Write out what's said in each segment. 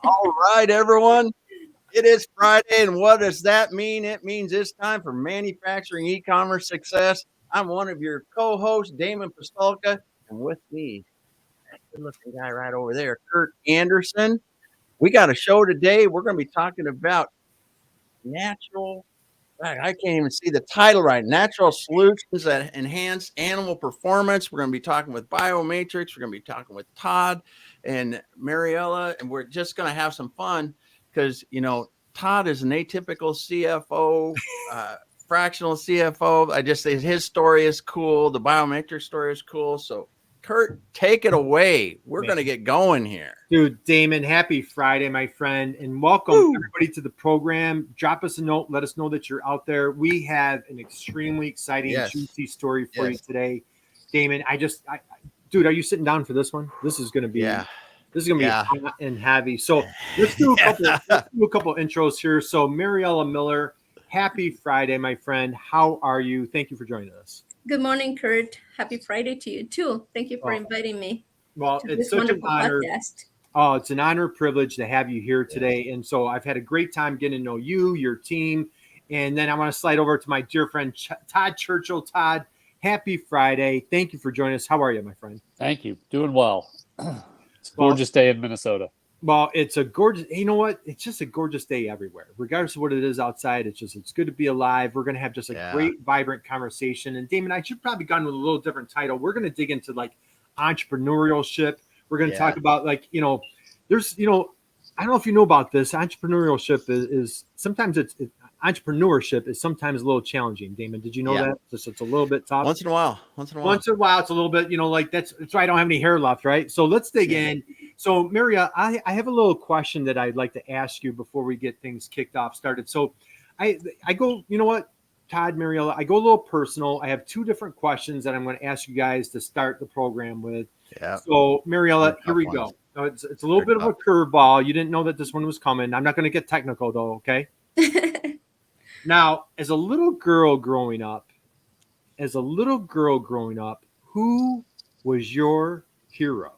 All right, everyone. It is Friday, and what does that mean? It means it's time for manufacturing e-commerce success. I'm one of your co-hosts, Damon Pistolka, and with me, that good-looking guy right over there, Curt Anderson. We got a show today. We're going to be talking about natural. I can't even see the title right. Natural solutions that enhance animal performance. We're going to be talking with BioMatrix. We're going to be talking with Todd and Mariela, and we're just going to have some fun because, Todd is an atypical CFO, fractional CFO. I just say his story is cool. The BioMatrix story is cool. So, Curt, take it away. We're going to get going here. Dude, Damon, happy Friday, my friend, and welcome everybody to the program. Drop us a note. Let us know that you're out there. We have an extremely exciting, juicy story for you today. Damon, dude, are you sitting down for this one? This is going to be hot and heavy. So let's do a couple intros here. So Mariela Miller, happy Friday, my friend. How are you? Thank you for joining us. Good morning, Curt. Happy Friday to you too. Thank you for inviting me. Well, it's such an honor. Podcast. Oh, it's an honor, privilege to have you here today. And so I've had a great time getting to know you, your team. And then I want to slide over to my dear friend, Todd Churchill. Todd, happy Friday. Thank you for joining us. How are you, my friend? Thank you. Doing well. It's a gorgeous day in Minnesota. Well, it's a gorgeous, you know what? It's just a gorgeous day everywhere. Regardless of what it is outside, it's good to be alive. We're going to have just a great, vibrant conversation. And Damon, I should probably gone with a little different title. We're going to dig into entrepreneurship. We're going to talk about there's, I don't know if you know about this. Entrepreneurship is sometimes entrepreneurship is sometimes a little challenging. Damon, did you know that? It's a little bit tough. Once in a while, it's a little bit, that's why I don't have any hair left, right? So let's dig in. So Maria, I have a little question that I'd like to ask you before we get things kicked off started. So I go, you know what, Todd, Mariela, I go a little personal. I have two different questions that I'm going to ask you guys to start the program with. Yeah. So Mariela, here we go. Now, it's a little bit of a curveball. You didn't know that this one was coming. I'm not going to get technical though, okay? Now, as a little girl growing up, who was your hero?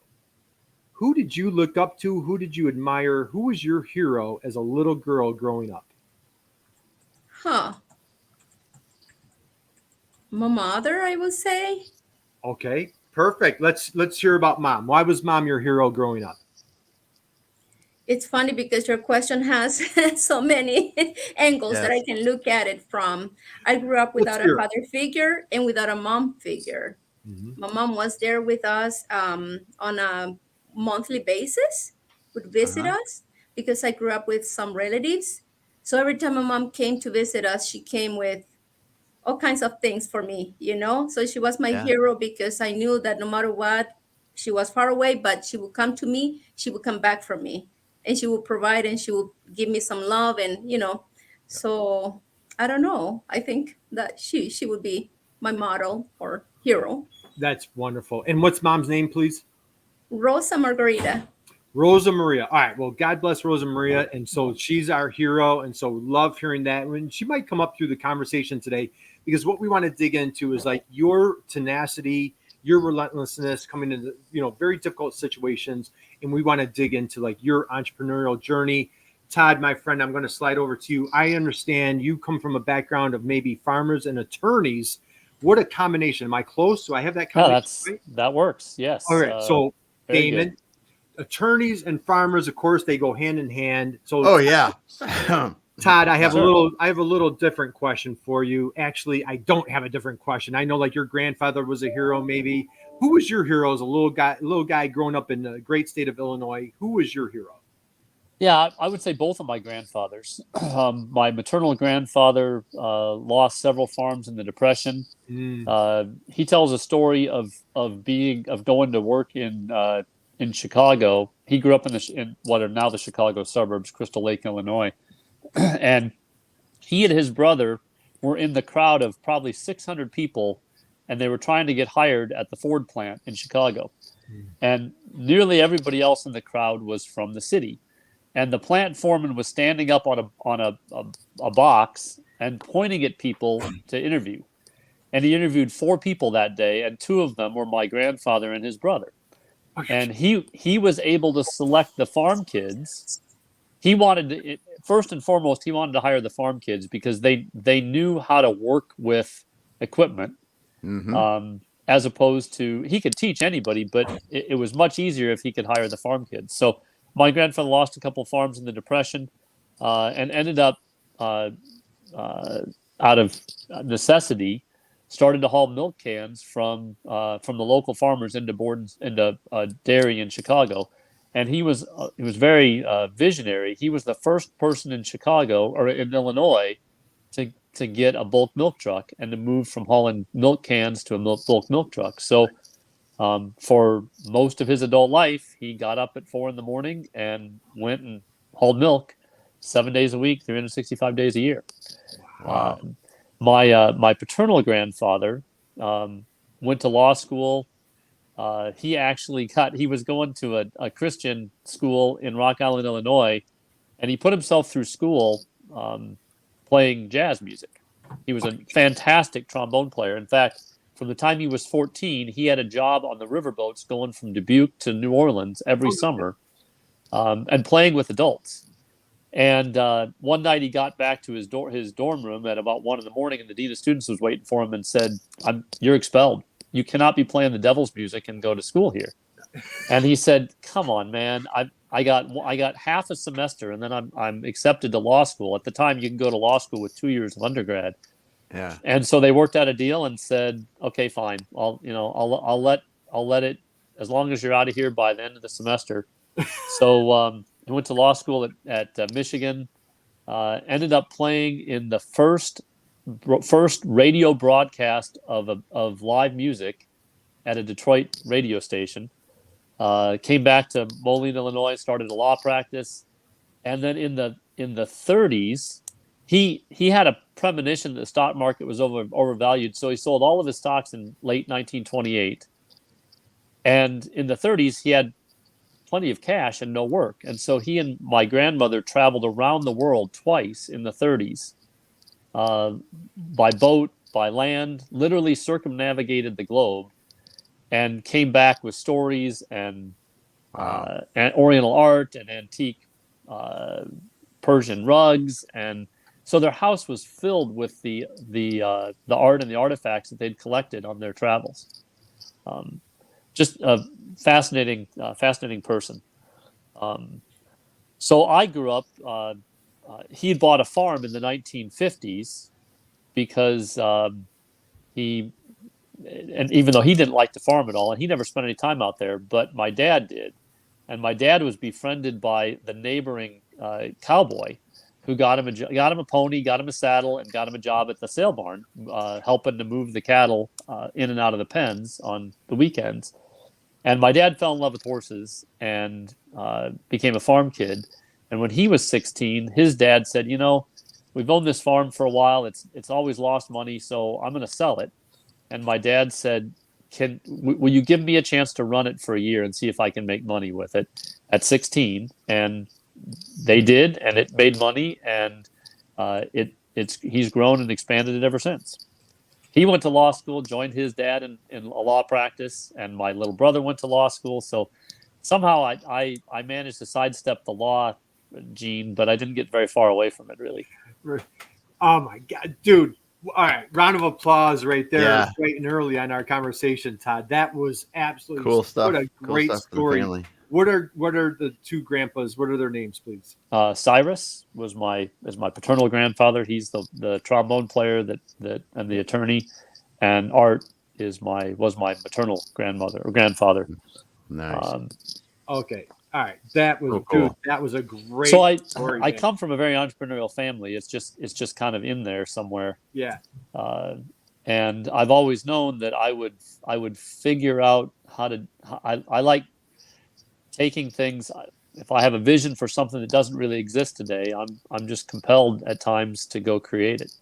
Who did you look up to? Who did you admire? Who was your hero as a little girl growing up? My mother, I would say. Okay, perfect. Let's hear about mom. Why was mom your hero growing up? It's funny because your question has so many angles that I can look at it from. I grew up without a father figure and without a mom figure. Mm-hmm. My mom was there with us on a monthly basis, would visit us because I grew up with some relatives. So every time my mom came to visit us, she came with all kinds of things for me, So she was my hero because I knew that no matter what, she was far away, but she would come to me, she would come back for me, and she would provide and she would give me some love and, So I don't know. I think that she would be my model or hero. That's wonderful. And what's mom's name, please? Rosa Margarita. Rosa Maria. All right. Well, God bless Rosa Maria. And so she's our hero. And so love hearing that. And she might come up through the conversation today because what we want to dig into is your tenacity, your relentlessness coming into, very difficult situations. And we want to dig into your entrepreneurial journey. Todd, my friend, I'm going to slide over to you. I understand you come from a background of maybe farmers and attorneys. What a combination. Am I close? Do I have that combination? That works. Yes. All right. So Damon, attorneys and farmers, of course, they go hand in hand. So Todd, I have a little different question for you. Actually, I don't have a different question. I know your grandfather was a hero, maybe. Who was your hero as a little guy growing up in the great state of Illinois? Who was your hero? Yeah, I would say both of my grandfathers. My maternal grandfather lost several farms in the Depression. He tells a story of going to work in Chicago. He grew up in what are now the Chicago suburbs, Crystal Lake, Illinois, and he and his brother were in the crowd of probably 600 people, and they were trying to get hired at the Ford plant in Chicago, and nearly everybody else in the crowd was from the city. And the plant foreman was standing up on a box and pointing at people to interview. And he interviewed 4 people that day, and 2 of them were my grandfather and his brother. And he was able to select the farm kids he wanted to, first and foremost, he wanted to hire the farm kids because they knew how to work with equipment. As opposed to, he could teach anybody, but it was much easier if he could hire the farm kids. So my grandfather lost a couple of farms in the Depression, and ended up out of necessity, started to haul milk cans from the local farmers into dairy in Chicago. And he was very visionary. He was the first person in Chicago or in Illinois to get a bulk milk truck and to move from hauling milk cans to a bulk milk truck. So for most of his adult life, he got up at 4 a.m. and went and hauled milk 7 days a week, 365 days a year. Wow. My paternal grandfather went to law school. He was going to a Christian school in Rock Island, Illinois, and he put himself through school playing jazz music. He was a fantastic trombone player. In fact, from the time he was 14, he had a job on the riverboats going from Dubuque to New Orleans every summer, and playing with adults. And one night he got back to his dorm room at about 1 a.m, and the dean of students was waiting for him and said, "You're expelled. You cannot be playing the devil's music and go to school here." And he said, "Come on, man. I got half a semester, and then I'm accepted to law school. At the time, you can go to law school with 2 years of undergrad." Yeah. And so they worked out a deal and said, "Okay, fine. I'll let it, as long as you're out of here by the end of the semester." So he went to law school at Michigan. Ended up playing in the first radio broadcast of live music at a Detroit radio station. Came back to Moline, Illinois, started a law practice, and then in the 30s, he had a premonition that the stock market was overvalued, so he sold all of his stocks in late 1928. And in the 30s, he had plenty of cash and no work, and so he and my grandmother traveled around the world twice in the 30s, by boat, by land, literally circumnavigated the globe, and came back with stories and Oriental art and antique Persian rugs, and so their house was filled with the art and the artifacts that they'd collected on their travels. Just a fascinating person. So I grew up. He had bought a farm in the 1950s because and even though he didn't like to farm at all, and he never spent any time out there, but my dad did. And my dad was befriended by the neighboring cowboy who got him a pony, got him a saddle, and got him a job at the sale barn, helping to move the cattle in and out of the pens on the weekends. And my dad fell in love with horses and became a farm kid. And when he was 16, his dad said, "We've owned this farm for a while. It's always lost money, so I'm going to sell it." And my dad said, will you give me a chance to run it for a year and see if I can make money with it at 16? And they did, and it made money, and he's grown and expanded it ever since. He went to law school, joined his dad in a law practice, and my little brother went to law school. So somehow I managed to sidestep the law gene, but I didn't get very far away from it, really. Oh my God, dude. All right, round of applause right there, Yeah. right and early on our conversation, Todd. That was absolutely Cool stuff. What a great story. What are the two grandpas? What are their names, please? Cyrus was my paternal grandfather. He's the trombone player that and the attorney, and Art was my maternal grandmother or grandfather. Nice. Okay. All right, that was cool. Dude, that was a great. So story, I come from a very entrepreneurial family. It's just kind of in there somewhere. Yeah. And I've always known that I would figure out how to. I like taking things. If I have a vision for something that doesn't really exist today, I'm just compelled at times to go create it.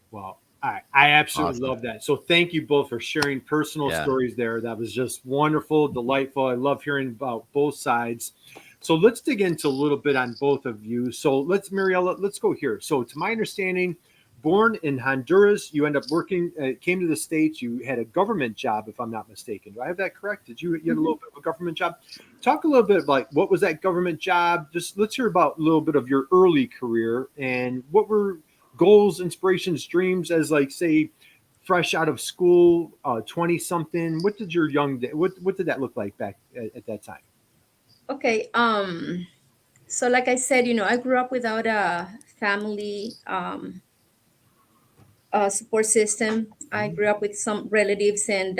Wow. I absolutely love that. So thank you both for sharing personal stories there. That was just wonderful, delightful. I love hearing about both sides. So let's dig into a little bit on both of you. So Mariela, let's go here. So to my understanding, born in Honduras. You end up working, came to the States. You had a government job, if I'm not mistaken. Do I have that correct? Did you get a little bit of a government job? Talk a little bit about what was that government job? Just let's hear about a little bit of your early career and what were goals, inspirations, dreams as like say fresh out of school, 20 something. What did your young day, what did that look like back at that time? Okay. So like I said, I grew up without a family support system. I grew up with some relatives, and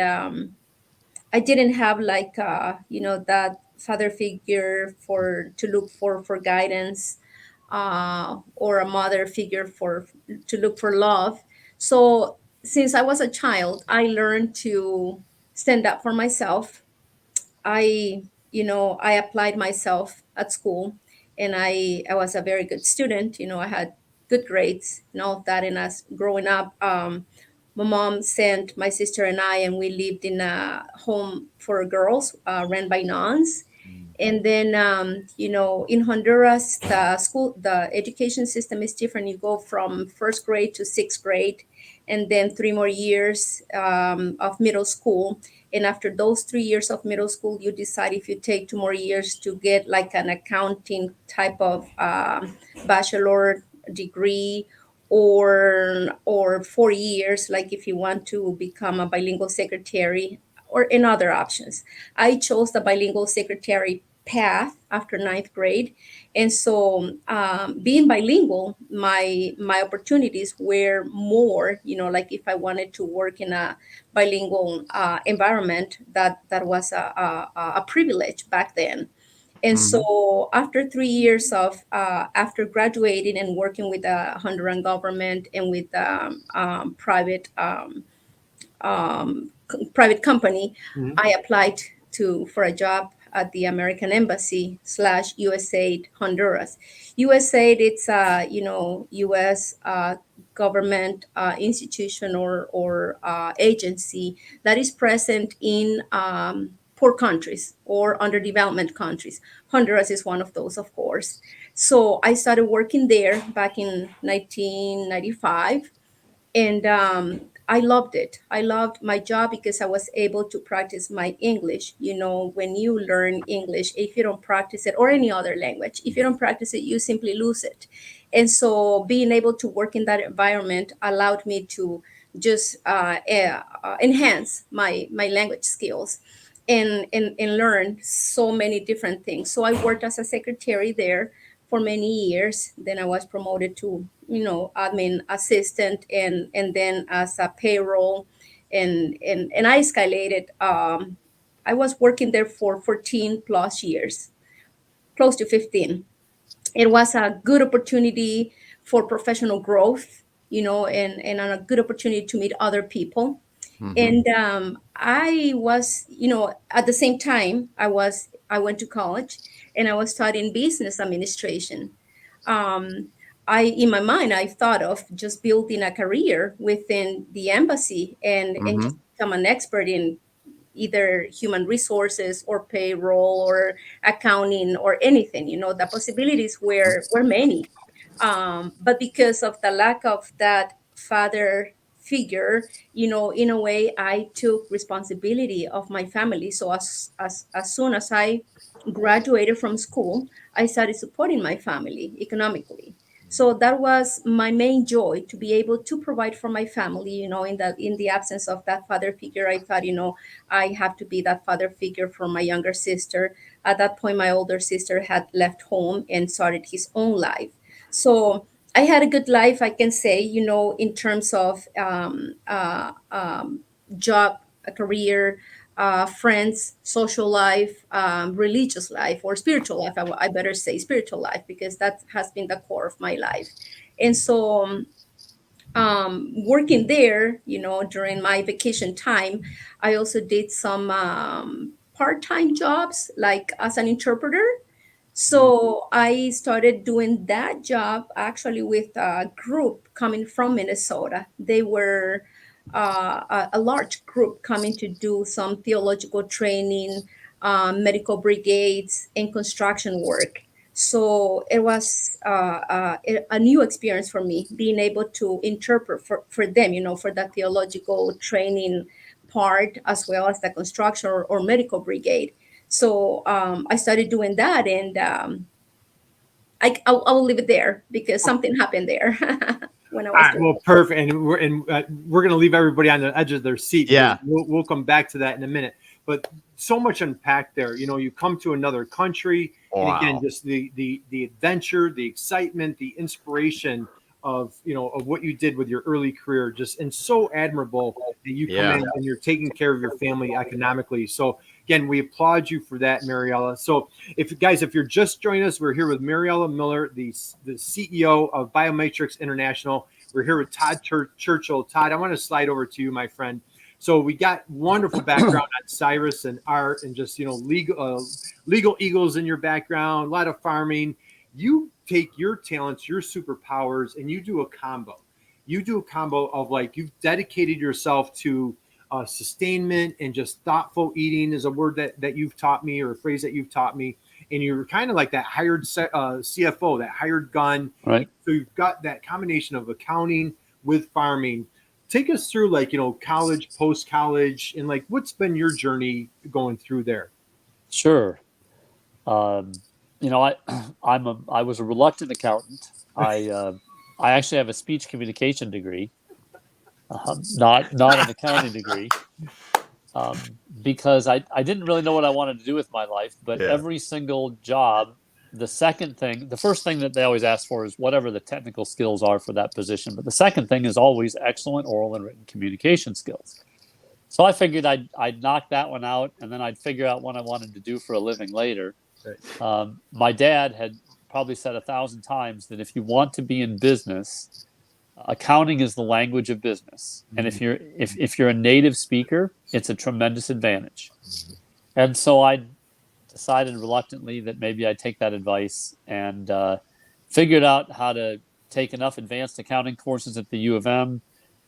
I didn't have like that father figure for to look for guidance, or a mother figure for to look for love. So since I was a child, I learned to stand up for myself. I applied myself at school, and I was a very good student. I had good grades and all of that. And as growing up, my mom sent my sister and I, and we lived in a home for girls, ran by nuns. And then, in Honduras, the education system is different. You go from first grade to sixth grade, and then 3 more years of middle school. And after those 3 years of middle school, you decide if you take 2 more years to get like an accounting type of bachelor degree, or 4 years, like if you want to become a bilingual secretary, or in other options. I chose the bilingual secretary path after ninth grade. And so, being bilingual, my opportunities were more, like if I wanted to work in a bilingual environment, that was a privilege back then. And Mhm. so after 3 years of after graduating and working with the Honduran government and with private company, Mhm. I applied to for a job at the American Embassy slash USAID Honduras. USAID, it's a U.S. Government institution or agency that is present in poor countries or underdevelopment countries. Honduras is one of those, of course. So I started working there back in 1995, and I loved it. I loved my job because I was able to practice my English. When you learn English, if you don't practice it, or any other language, if you don't practice it, you simply lose it. And so being able to work in that environment allowed me to just enhance my language skills, and learn so many different things. So I worked as a secretary there for many years. Then I was promoted to, admin assistant, and then as a payroll, and I escalated. I was working there for 14 plus years, close to 15. It was a good opportunity for professional growth, and a good opportunity to meet other people. Mhm. And I was, at the same time, I went to college, and I was studying business administration. um, in my mind, I thought of just building a career within the embassy, and just Mhm. become an expert in either human resources or payroll or accounting or anything. The possibilities were many. But because of the lack of that father figure, in a way, I took responsibility of my family. So as soon as I graduated from school, I started supporting my family economically. So that was my main joy, to be able to provide for my family. In the absence of that father figure, I thought, I have to be that father figure for my younger sister. At that point, my older sister had left home and started his own life. So I had a good life, I can say, in terms of job, a career, friends, social life, religious life, or spiritual life. I better say spiritual life, because that has been the core of my life. And so, working there, during my vacation time, I also did some part-time jobs, like as an interpreter. So I started doing that job actually with a group coming from Minnesota. They were a large group coming to do some theological training, medical brigades, and construction work. So it was a new experience for me, being able to interpret for them, for the theological training part, as well as the construction or medical brigade. So I started doing that, and I will leave it there because something happened there when I All was right, doing well, it. perfect. And we're going to leave everybody on the edge of their seat. Yeah. We'll come back to that in a minute. But so much unpacked there. You come to another country, and again, Wow. just the adventure, the excitement, the inspiration of what you did with your early career, just and so admirable that you come in and you're taking care of your family economically. So again, we applaud you for that, Mariela. So if you're just joining us, we're here with Mariela Miller, the CEO of BioMatrix International. We're here with Todd Churchill. Todd, I want to slide over to you, my friend. So we got wonderful background on Cyrus and art and just legal eagles in your background, a lot of farming. You take your talents, your superpowers, and you do a combo. You do a combo of you've dedicated yourself to sustainment and just thoughtful eating is a word that you've taught me, or a phrase that you've taught me. And you're kind of like that hired CFO, that hired gun. Right. So you've got that combination of accounting with farming. Take us through college, post-college, and what's been your journey going through there? Sure. I was a reluctant accountant. I actually have a speech communication degree, not an accounting degree, because I didn't really know what I wanted to do with my life. But every single job, the first thing that they always ask for is whatever the technical skills are for that position. But the second thing is always excellent oral and written communication skills. So I figured I'd knock that one out, and then I'd figure out what I wanted to do for a living later. Right. My dad had probably said 1,000 times that if you want to be in business, accounting is the language of business. And if you're a native speaker, it's a tremendous advantage. And so I decided reluctantly that maybe I'd take that advice, and figured out how to take enough advanced accounting courses at the U of M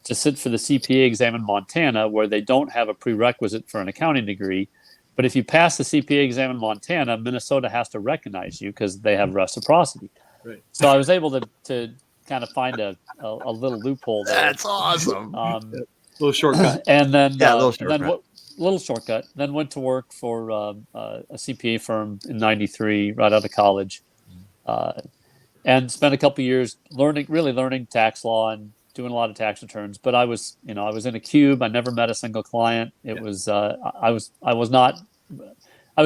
to sit for the CPA exam in Montana, where they don't have a prerequisite for an accounting degree. But if you pass the CPA exam in Montana, Minnesota has to recognize you because they have reciprocity. Right. So I was able to kind of find a little loophole there. That's awesome. Little shortcut. And then, little shortcut. Then went to work for a CPA firm in '93, right out of college, and spent a couple years learning tax law and doing a lot of tax returns. But I was in a cube. I never met a single client. I was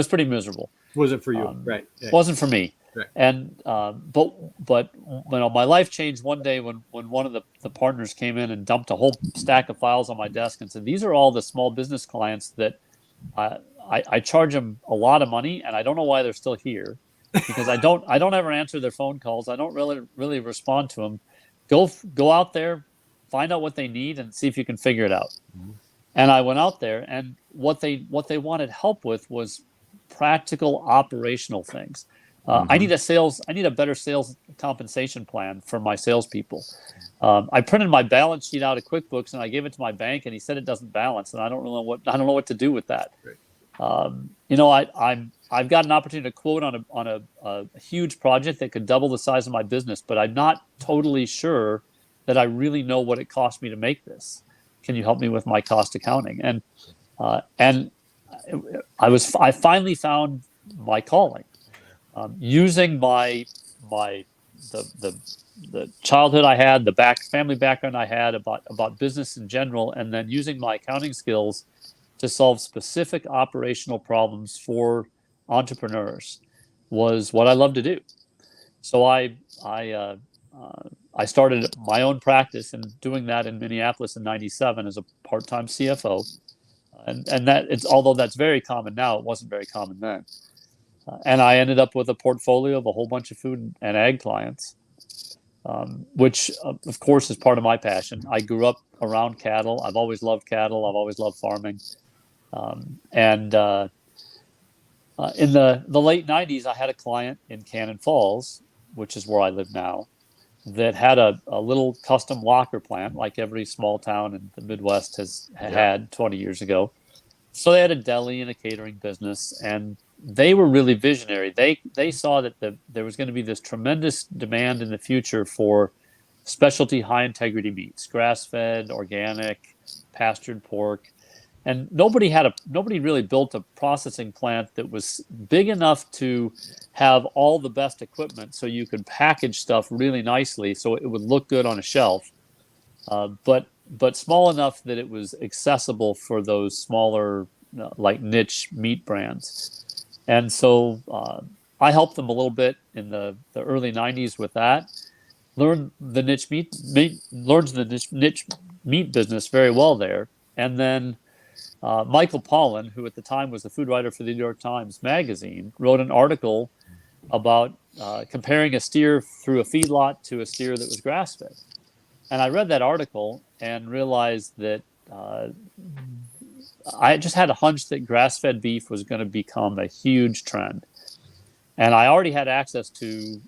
pretty miserable. Wasn't for you, right? Wasn't for me. Right. And but my life changed one day when one of the partners came in and dumped a whole stack of files on my desk and said, "These are all the small business clients that I charge them a lot of money, and I don't know why they're still here, because I don't ever answer their phone calls. I don't really respond to them. Go out there, find out what they need, and see if you can figure it out." Mm-hmm. And I went out there, and what they wanted help with was practical operational things. I need a better sales compensation plan for my salespeople. I printed my balance sheet out of QuickBooks and I gave it to my bank, and he said it doesn't balance, and I don't know what to do with that. Right. I've got an opportunity to quote on a huge project that could double the size of my business, but I'm not totally sure that I really know what it cost me to make this. Can you help me with my cost accounting? And I finally found my calling. Using the childhood I had, the family background I had about business in general, and then using my accounting skills to solve specific operational problems for entrepreneurs was what I love to do. So I started my own practice, and doing that in Minneapolis in '97 as a part-time CFO, and although that's very common now, it wasn't very common then. And I ended up with a portfolio of a whole bunch of food and ag clients, which, of course, is part of my passion. I grew up around cattle. I've always loved cattle. I've always loved farming. In the late 90s, I had a client in Cannon Falls, which is where I live now, that had a little custom locker plant, like every small town in the Midwest had 20 years ago. So they had a deli and a catering business, and they were really visionary. They saw that there was going to be this tremendous demand in the future for specialty high integrity meats, grass-fed, organic, pastured pork. And nobody really built a processing plant that was big enough to have all the best equipment so you could package stuff really nicely so it would look good on a shelf, but small enough that it was accessible for those smaller, like niche meat brands. And so I helped them a little bit in the early 90s with that. Learned the niche meat business very well there. And then Michael Pollan, who at the time was the food writer for the New York Times Magazine, wrote an article about comparing a steer through a feedlot to a steer that was grass-fed. And I read that article and realized that I just had a hunch that grass-fed beef was going to become a huge trend. And I already had access to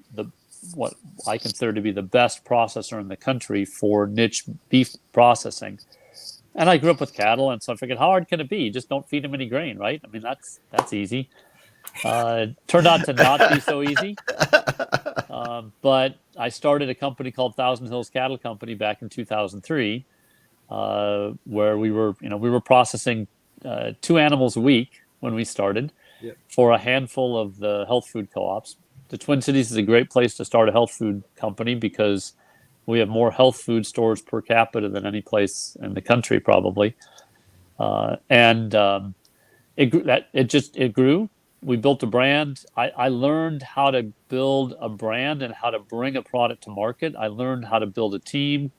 what I consider to be the best processor in the country for niche beef processing. And I grew up with cattle, and so I figured, how hard can it be? Just don't feed them any grain, right? I mean, that's easy. Turned out to not be so easy. But I started a company called Thousand Hills Cattle Company back in 2003, where we were processing 2 animals a week when we started for a handful of the health food co-ops. The Twin Cities is a great place to start a health food company because we have more health food stores per capita than any place in the country, probably. It grew. We built a brand. I learned how to build a brand and how to bring a product to market. I learned how to build a team.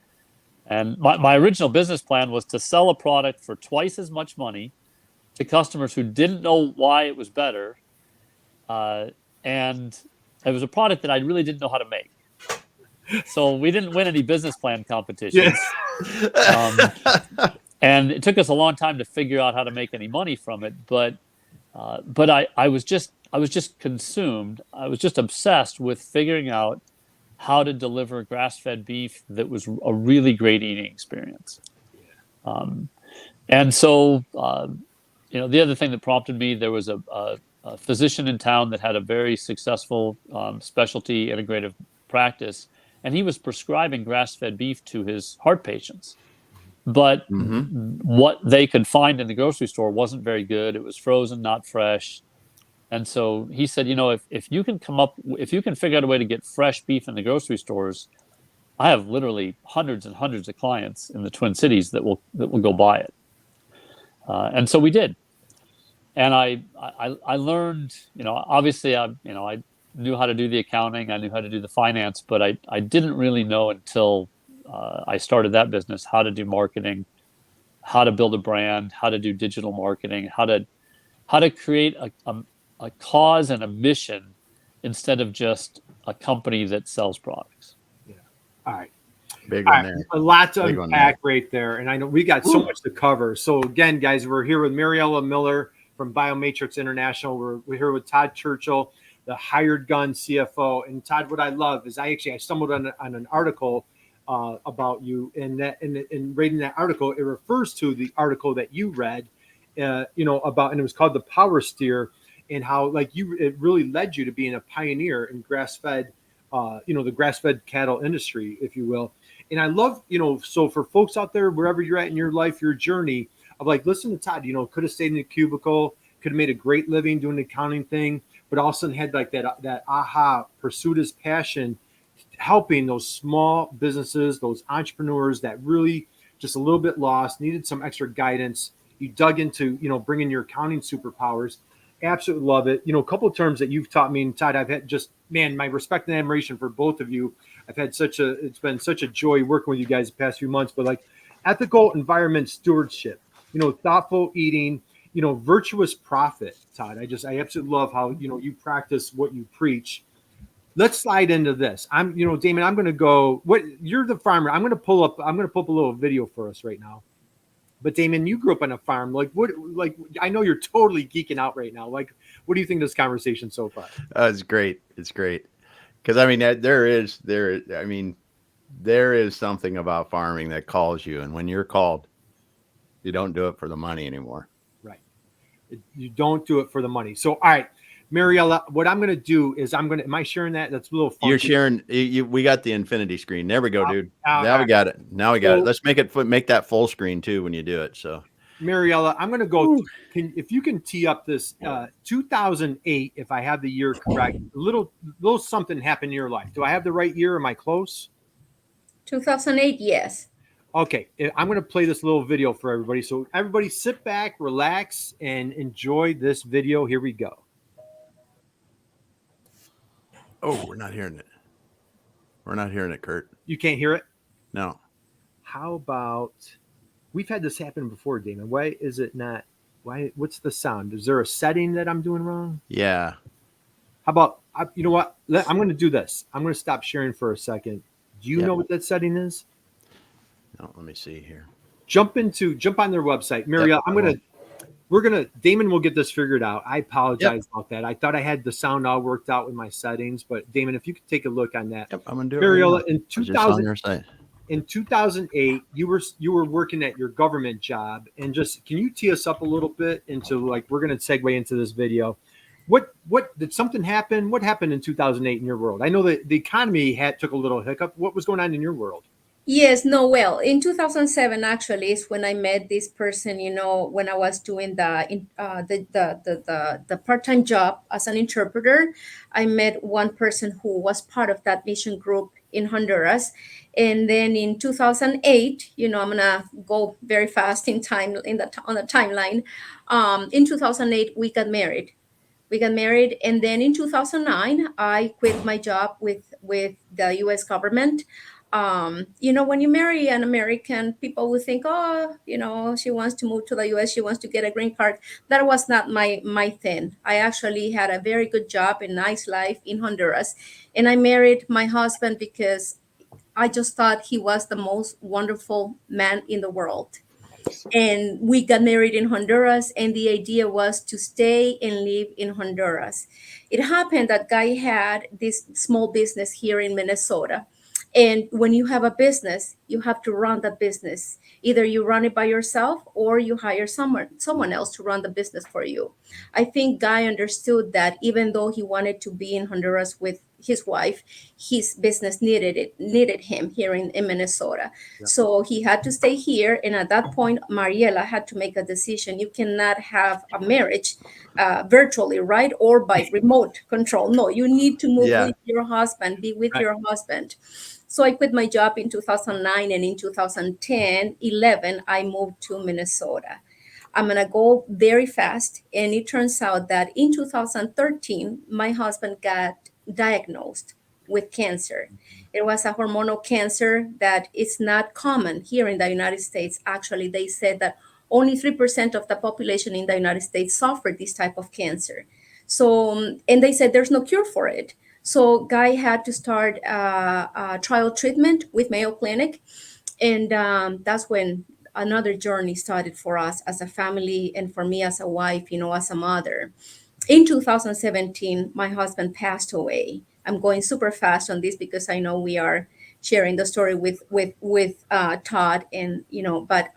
And my original business plan was to sell a product for twice as much money to customers who didn't know why it was better. And it was a product that I really didn't know how to make. So we didn't win any business plan competitions. And it took us a long time to figure out how to make any money from it. But I was just consumed. I was just obsessed with figuring out how to deliver grass-fed beef that was a really great eating experience. And so, the other thing that prompted me, there was a physician in town that had a very successful specialty integrative practice, and he was prescribing grass-fed beef to his heart patients. But what they could find in the grocery store wasn't very good. It was frozen, not fresh. And so he said, if you can figure out a way to get fresh beef in the grocery stores, I have literally hundreds and hundreds of clients in the Twin Cities that will go buy it. And so we did. And I learned, obviously I knew how to do the accounting, I knew how to do the finance, but I didn't really know until I started that business how to do marketing, how to build a brand, how to do digital marketing, how to create a cause and a mission instead of just a company that sells products. Yeah. All right. Big one there. A lot to unpack right there. And I know we got so much to cover. So again, guys, we're here with Mariela Miller from BioMatrix International. We're here with Todd Churchill, the hired gun CFO. And Todd, what I love is I stumbled on an article about you, and in reading that article, it refers to the article that you read, about, and it was called The Power Steer, and how it really led you to being a pioneer in grass-fed, the grass-fed cattle industry, if you will. And I love, so for folks out there, wherever you're at in your life, your journey of listen to Todd, could have stayed in the cubicle, could have made a great living doing the accounting thing, but all of a sudden had that aha, pursued his passion, helping those small businesses, those entrepreneurs that really just a little bit lost, needed some extra guidance. You dug into, bringing your accounting superpowers. Absolutely love it. A couple of terms that you've taught me, and Todd, I've had my respect and admiration for both of you. I've had it's been such a joy working with you guys the past few months, but ethical environment stewardship, thoughtful eating, virtuous profit, Todd. I absolutely love how, you practice what you preach. Let's slide into this. Damon, I'm going to go, you're the farmer. I'm going to pull up a little video for us right now. But Damon, you grew up on a farm. I know you're totally geeking out right now. What do you think of this conversation so far? It's great. It's great. Because there is something about farming that calls you. And when you're called, you don't do it for the money anymore. Right. You don't do it for the money. So, all right. Mariela, what I'm going to do is am I sharing that? That's a little funky. You're sharing. We got the infinity screen. There we go, dude. Now Now we got it. Now we got it. So- Let's make that full screen too when you do it. So Mariela, I'm going to go. If you can tee up this 2008, if I have the year correct, a little something happened in your life. Do I have the right year? Am I close? 2008, yes. Okay, I'm going to play this little video for everybody. So everybody sit back, relax, and enjoy this video. Here we go. oh, we're not hearing it. We're not hearing it, Curt. You can't hear it? No. How about, we've had this happen before, Damon. Why is it not? What's the sound? Is there a setting that I'm doing wrong? Yeah. How about, you know what? I'm going to do this. I'm going to stop sharing for a second. Do you know what that setting is? No, let me see here. Jump on their website. Mariela, Damon will get this figured out. I apologize about that. I thought I had the sound all worked out with my settings, but Damon, if you could take a look on that. Yep, I'm gonna do it. Mariela, right in 2008, you were working at your government job, and just can you tee us up a little bit into, like, we're going to segue into this video. What did something happen? What happened in 2008 in your world? I know that the economy took a little hiccup. What was going on in your world? Yes, no, well, in 2007, actually, is when I met this person, when I was doing the part-time job as an interpreter. I met one person who was part of that mission group in Honduras. And then in 2008, I'm gonna go very fast in time on the timeline. In 2008, we got married. And then in 2009, I quit my job with the U.S. government. When you marry an American, people will think, oh, she wants to move to the U.S., she wants to get a green card. That was not my thing. I actually had a very good job and nice life in Honduras, and I married my husband because I just thought he was the most wonderful man in the world. And we got married in Honduras, and the idea was to stay and live in Honduras. It happened that Guy had this small business here in Minnesota. And when you have a business, you have to run the business. Either you run it by yourself or you hire someone else to run the business for you. I think Guy understood that even though he wanted to be in Honduras with his wife, his business needed him here in Minnesota. Yeah. So he had to stay here. And at that point, Mariela had to make a decision. You cannot have a marriage virtually, right? Or by remote control. No, you need to move with your husband, be with your husband. So I quit my job in 2009, and in 2010, 11, I moved to Minnesota. I'm going to go very fast. And it turns out that in 2013, my husband got diagnosed with cancer. It was a hormonal cancer that is not common here in the United States. Actually, they said that only 3% of the population in the United States suffered this type of cancer. So, and they said there's no cure for it. So Guy had to start a trial treatment with Mayo Clinic. And that's when another journey started for us as a family and for me as a wife, as a mother. In 2017, my husband passed away. I'm going super fast on this because I know we are sharing the story with Todd, and but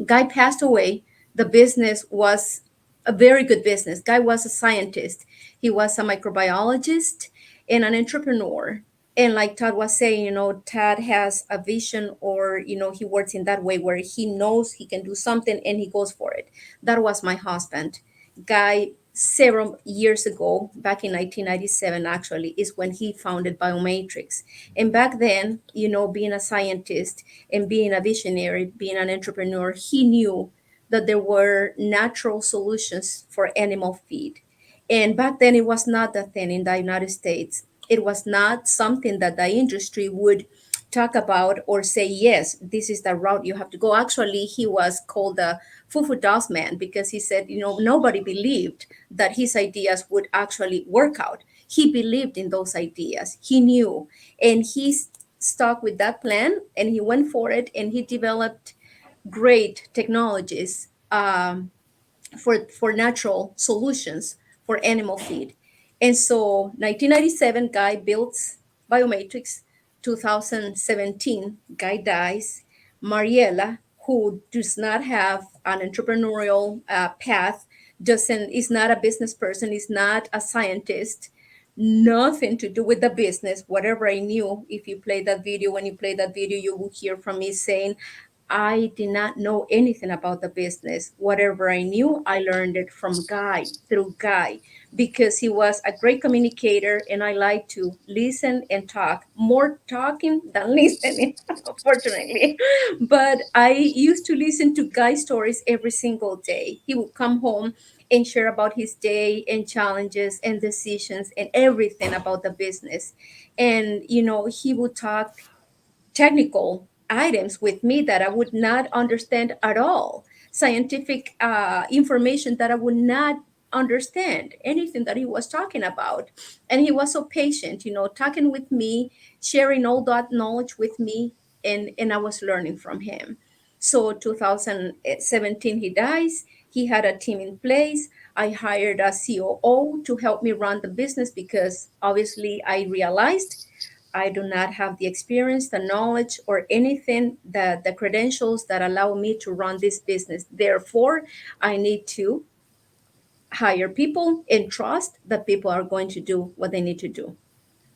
Guy passed away. The business was a very good business. Guy was a scientist. He was a microbiologist and an entrepreneur. And like Todd was saying, Todd has a vision, or, he works in that way where he knows he can do something and he goes for it. That was my husband. Guy, several years ago, back in 1997, actually, is when he founded BioMatrix. And back then, being a scientist and being a visionary, being an entrepreneur, he knew that there were natural solutions for animal feed. And back then, it was not the thing in the United States. It was not something that the industry would talk about or say, yes, this is the route you have to go. Actually, he was called the Fufu Dust Man because he said, nobody believed that his ideas would actually work out. He believed in those ideas. He knew, and he stuck with that plan, and he went for it, and he developed great technologies for natural solutions for animal feed. And so 1997, Guy builds BioMatrix. 2017, Guy dies. Mariela, who does not have an entrepreneurial path, is not a business person, is not a scientist, nothing to do with the business. Whatever I knew, if you play that video, when you play that video, you will hear from me saying, I did not know anything about the business. Whatever I knew, I learned it from Guy, through Guy, because he was a great communicator and I like to listen and talk, more talking than listening, unfortunately. But I used to listen to Guy stories every single day. He would come home and share about his day and challenges and decisions and everything about the business. And, he would talk technical items with me that I would not understand at all, scientific information that I would not understand anything that he was talking about. And he was so patient, talking with me, sharing all that knowledge with me, and I was learning from him. So 2017, he dies. He had a team in place. I hired a COO to help me run the business because obviously I realized I do not have the experience, the knowledge, or anything that the credentials that allow me to run this business. Therefore, I need to hire people and trust that people are going to do what they need to do.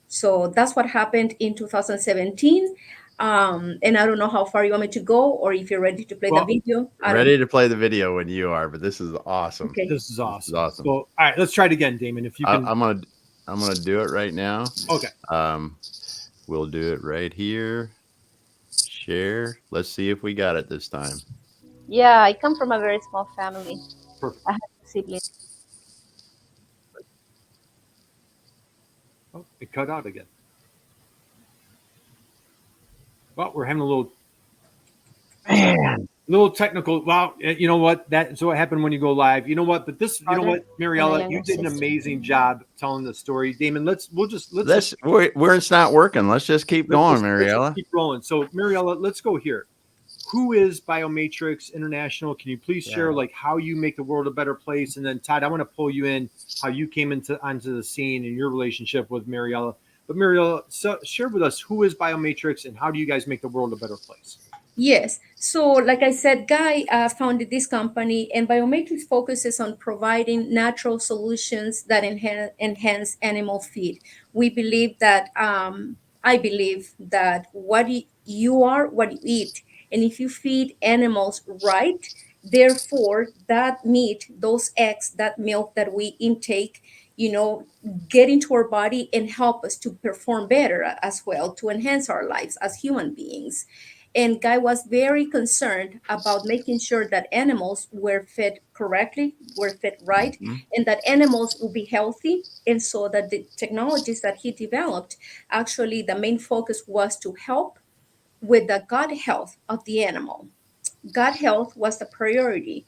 So that's what happened in 2017. And I don't know how far you want me to go, or if you're ready to play the video. Ready to play the video when you are, but this is awesome. Okay. This is awesome. Awesome. So, all right, let's try it again, Damon. If you can, I'm gonna do it right now. Okay. We'll do it right here. Share. Let's see if we got it this time. Yeah, I come from a very small family. Perfect. I have siblings. Oh, it cut out again. Well, we're having a little technical. Well, you know what? That's what happened when you go live. You know what? But this, you know what, Mariela, you did an amazing job telling the story. Damon, let's where it's not working. Let's just keep going, Mariela. Let's keep rolling. So, Mariela, let's go here. Who is BioMatrix International? Can you please share like how you make the world a better place? And then Todd, I want to pull you in how you came onto the scene and your relationship with Mariela. But Mariela, share with us who is BioMatrix and how do you guys make the world a better place? Yes. So, like I said, Guy founded this company, and BioMatrix focuses on providing natural solutions that enhance animal feed. We believe that, I believe that what you are, what you eat. And if you feed animals right, therefore, that meat, those eggs, that milk that we intake, get into our body and help us to perform better as well, to enhance our lives as human beings. And Guy was very concerned about making sure that animals were fed correctly, were fed right, and that animals will be healthy. And so that the technologies that he developed, actually the main focus was to help with the gut health of the animal. Gut health was the priority.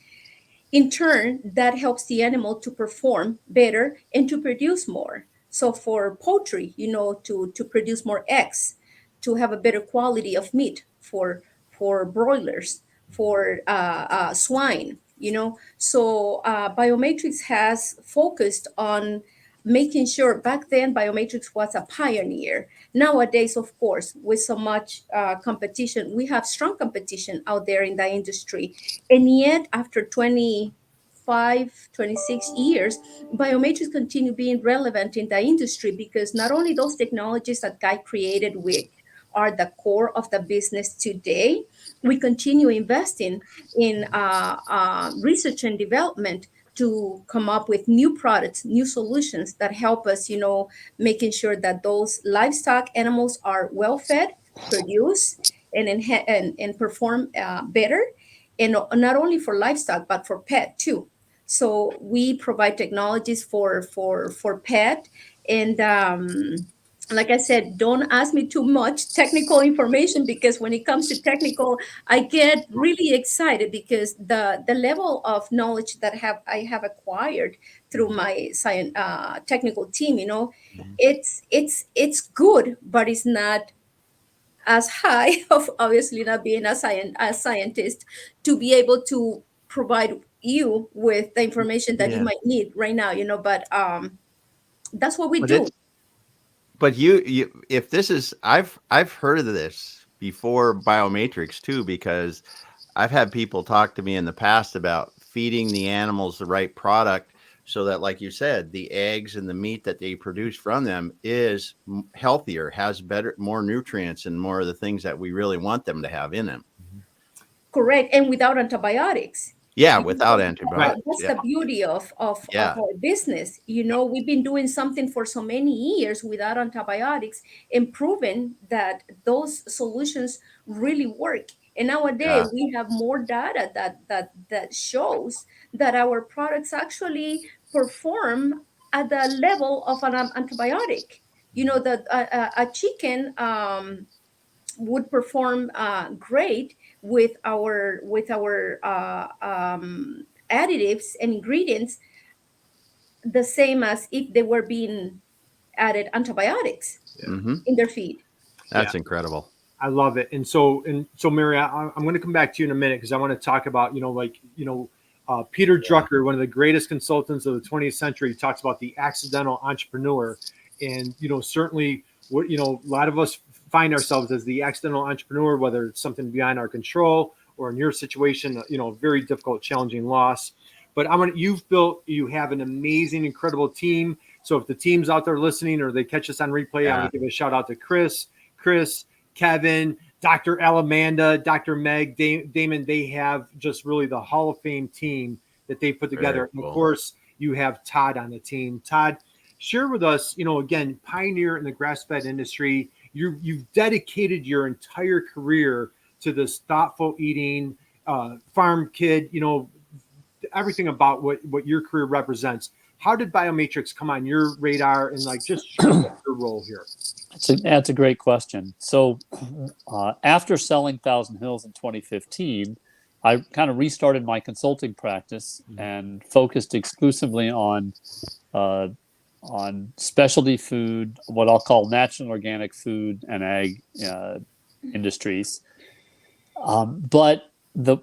In turn, that helps the animal to perform better and to produce more. So for poultry, to produce more eggs, to have a better quality of meat for broilers, for swine, So BioMatrix has focused on making sure. Back then BioMatrix was a pioneer. Nowadays, of course, with so much competition, we have strong competition out there in the industry. And yet after 26 years, BioMatrix continue being relevant in the industry because not only those technologies that Guy created with are the core of the business today, we continue investing in research and development to come up with new products, new solutions that help us, making sure that those livestock animals are well fed, produce, and perform better, and not only for livestock but for pet too. So we provide technologies for pet, and like I said, don't ask me too much technical information because when it comes to technical, I get really excited because the level of knowledge that I have acquired through my technical team, it's good, but it's not as high of obviously not being a scientist to be able to provide you with the information that you might need right now, but that's what we do. But you, if this is, I've heard of this before BioMatrix too, because I've had people talk to me in the past about feeding the animals the right product so that, like you said, the eggs and the meat that they produce from them is healthier, has better, more nutrients and more of the things that we really want them to have in them. Correct. And without antibiotics. Yeah, without antibiotics. That's Yeah. the beauty of Yeah. our business. We've been doing something for so many years without antibiotics and proven that those solutions really work. And nowadays we have more data that shows that our products actually perform at the level of an antibiotic. That a chicken would perform great with our additives and ingredients, the same as if they were being added antibiotics in their feed. That's incredible. I love it. And so Maria, I'm going to come back to you in a minute because I want to talk about, Peter Drucker, one of the greatest consultants of the 20th century, talks about the accidental entrepreneur. And, certainly what, a lot of us find ourselves as the accidental entrepreneur, whether it's something beyond our control or in your situation, very difficult, challenging loss. But you have an amazing, incredible team. So if the team's out there listening or they catch us on replay, I want to give a shout out to Chris, Kevin, Dr. Alamanda, Dr. Meg, Damon. They have just really the Hall of Fame team that they put together. Cool. And of course, you have Todd on the team. Todd, share with us, again, pioneer in the grass-fed industry. You've dedicated your entire career to this thoughtful eating, farm kid, everything about what your career represents. How did BioMatrix come on your radar and just share your role here? That's a great question. So after selling Thousand Hills in 2015, I kind of restarted my consulting practice and focused exclusively on specialty food, what I'll call natural and organic food and ag industries. But the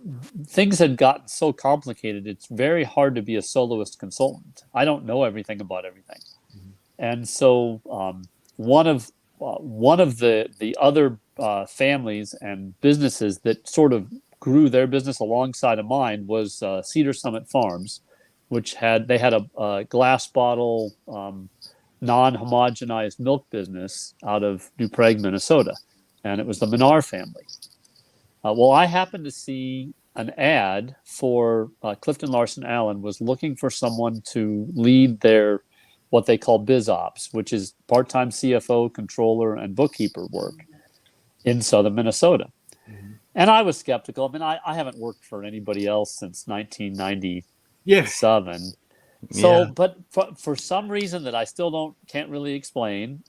things had gotten so complicated, it's very hard to be a soloist consultant. I don't know everything about everything. And so one of the other families and businesses that sort of grew their business alongside of mine was Cedar Summit Farms, which had a glass bottle non-homogenized milk business out of New Prague, Minnesota, and it was the Menard family. Well, I happened to see an ad for Clifton Larson Allen was looking for someone to lead their what they call biz ops, which is part-time CFO, controller, and bookkeeper work in southern Minnesota. And I was skeptical. I mean, I haven't worked for anybody else since 1997. So, but for some reason that I still can't really explain,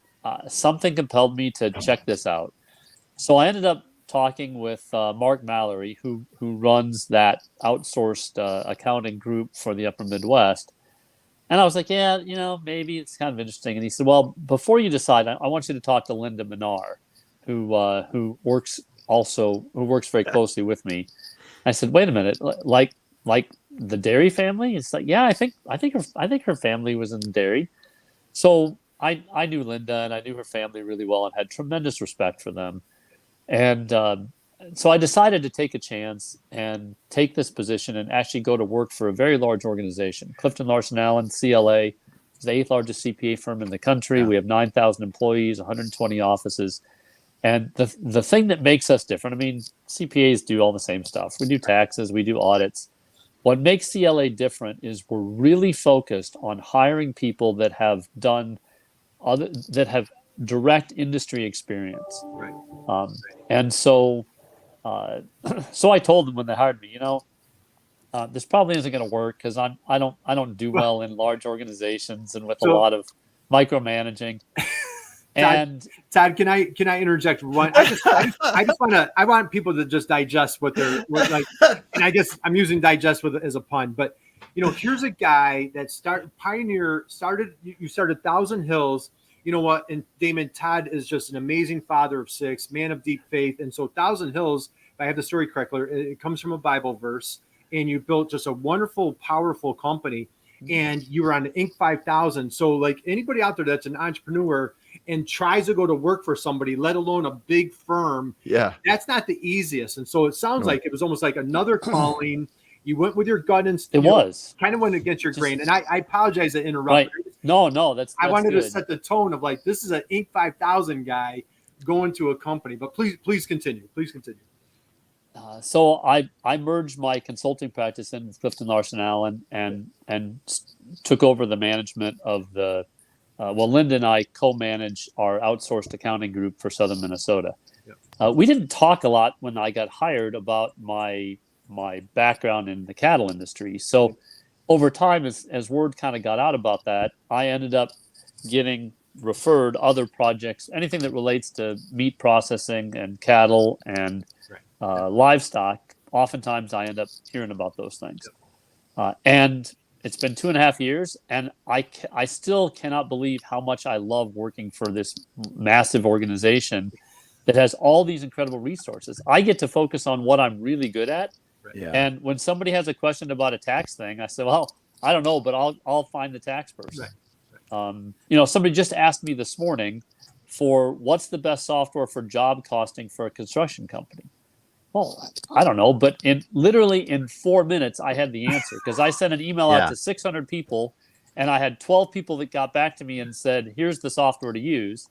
something compelled me to check this out. So I ended up talking with Mark Mallory, who runs that outsourced accounting group for the Upper Midwest. And I was like, yeah, maybe it's kind of interesting. And he said, well, before you decide, I want you to talk to Linda Menard, who works very closely with me. I said, wait a minute, like the dairy family? It's like, yeah, I think her family was in the dairy. So I knew Linda and I knew her family really well and had tremendous respect for them. And so I decided to take a chance and take this position and actually go to work for a very large organization. Clifton Larson Allen, CLA, is the 8th largest CPA firm in the country. Yeah. We have 9,000 employees, 120 offices. And the thing that makes us different, I mean, CPAs do all the same stuff. We do taxes, we do audits. What makes CLA different is we're really focused on hiring people that have direct industry experience. Right. And so I told them when they hired me, this probably isn't going to work because I don't do well in large organizations and with a lot of micromanaging. And Todd, can I interject one? I want people to just digest what they're like, and I guess I'm using digest as a pun, but here's a guy that started Thousand Hills. You know what? And Damon, Todd is just an amazing father of 6, man of deep faith. And so Thousand Hills, if I have the story correctly, it comes from a Bible verse, and you built just a wonderful, powerful company, and you were on the Inc. 5000. So like anybody out there that's an entrepreneur and tries to go to work for somebody, let alone a big firm, that's not the easiest. And so it sounds like it was almost like another calling. You went with your gut instinct. It was kind of went against your grain. And I apologize to interrupt. right. No, that's I wanted good. to set the tone of like, this is an Inc. 5000 guy going to a company, but please continue. Please continue. So I merged my consulting practice in with Clifton Larson Allen and took over the management of the Linda and I co-manage our outsourced accounting group for Southern Minnesota. Yep. We didn't talk a lot when I got hired about my background in the cattle industry. So over time, as word kind of got out about that, I ended up getting referred other projects, anything that relates to meat processing and cattle and livestock. Oftentimes I end up hearing about those things. And it's been 2.5 years, and I still cannot believe how much I love working for this massive organization that has all these incredible resources. I get to focus on what I'm really good at. Yeah. And when somebody has a question about a tax thing, I say, well, I don't know, but I'll find the tax person. Right. Somebody just asked me this morning for what's the best software for job costing for a construction company. Well, I don't know, but literally in 4 minutes, I had the answer because I sent an email out to 600 people, and I had 12 people that got back to me and said, "Here's the software to use."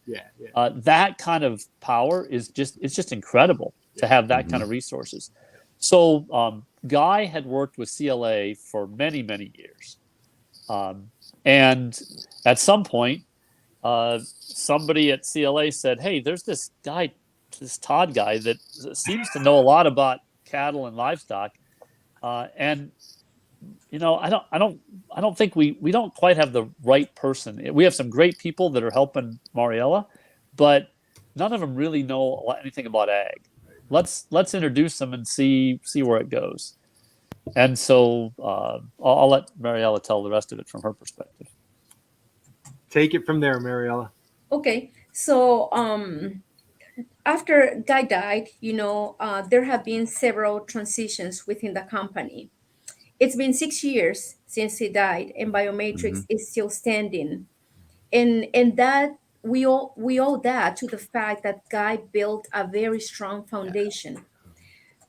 That kind of power is just incredible to have that kind of resources. So Guy had worked with CLA for many, many years, and at some point, somebody at CLA said, "Hey, there's this guy." This Todd guy that seems to know a lot about cattle and livestock, and I don't think we don't quite have the right person. We have some great people that are helping Mariela, but none of them really know anything about ag. Let's introduce them and see where it goes. And so I'll let Mariela tell the rest of it from her perspective. Take it from there, Mariela. Okay, so after Guy died, there have been several transitions within the company. It's been 6 years since he died, and BioMatrix is still standing. And that we owe that to the fact that Guy built a very strong foundation.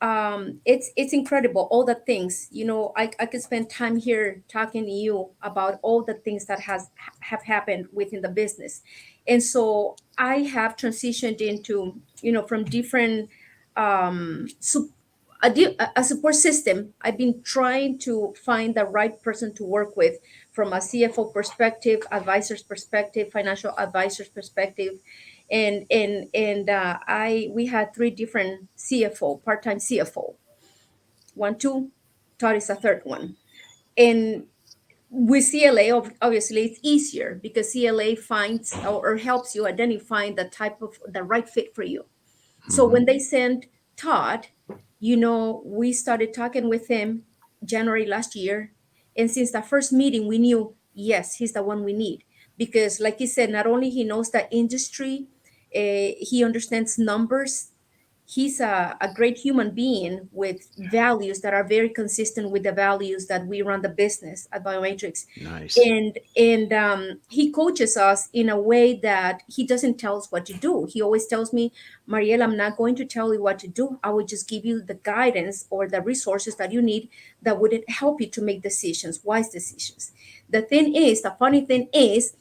It's incredible, all the things. I could spend time here talking to you about all the things that have happened within the business. And so I have transitioned into, from different a support system. I've been trying to find the right person to work with from a CFO perspective, advisor's perspective, financial advisor's perspective. And we had 3 different CFO, part-time CFO. 1, 2, Todd is a third one. And with CLA, obviously it's easier because CLA finds or helps you identify the right fit for you. So when they sent Todd, we started talking with him January last year. And since the first meeting, we knew, yes, he's the one we need. Because like he said, not only he knows the industry, he understands numbers. He's a great human being with values that are very consistent with the values that we run the business at BioMatrix. Nice. And he coaches us in a way that he doesn't tell us what to do. He always tells me, Mariela, I'm not going to tell you what to do. I will just give you the guidance or the resources that you need that would help you to make decisions, wise decisions. The funny thing is,